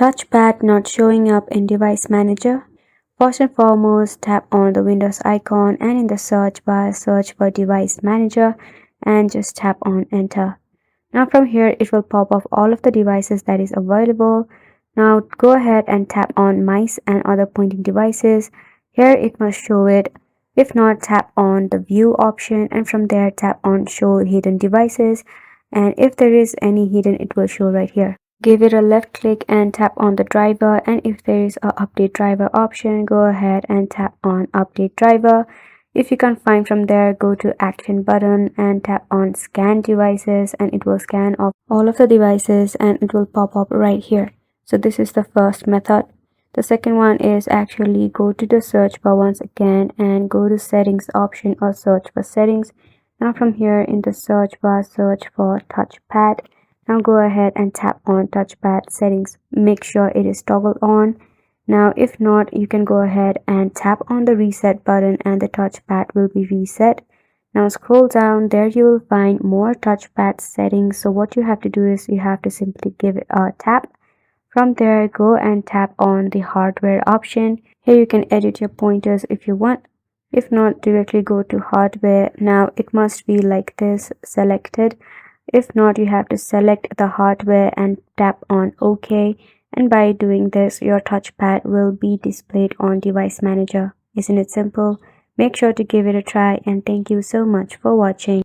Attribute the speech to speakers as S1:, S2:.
S1: touchpad not showing up in device manager, first and foremost tap on the Windows icon and in the search bar search for device manager and just tap on enter. Now from here it will pop up all of the devices that is available. Now go ahead and tap on mice and other pointing devices. Here it must show it. If not, tap on the view option and from there tap on show hidden devices, and if there is any hidden it will show right here. Give it a left click and tap on the driver, and if there is a update driver option, go ahead and tap on update driver. If you can't find from there, go to action button and tap on scan devices, and it will scan off all of the devices and it will pop up right here. So this is the first method. The second one is actually go to the search bar once again and go to settings option or search for settings. Now from here in the search bar search for touchpad. Now go ahead and tap on touchpad settings. Make sure it is toggled on. Now if not, you can go ahead and tap on the reset button and the touchpad will be reset. Now scroll down, there you will find more touchpad settings. So what you have to do is you have to simply give it a tap. From there, go and tap on the hardware option. Here you can edit your pointers if you want. If not, directly go to hardware. Now it must be like this, selected. If not, you have to select the hardware and tap on OK. And by doing this, your touchpad will be displayed on device manager. Isn't it simple? Make sure to give it a try, and thank you so much for watching.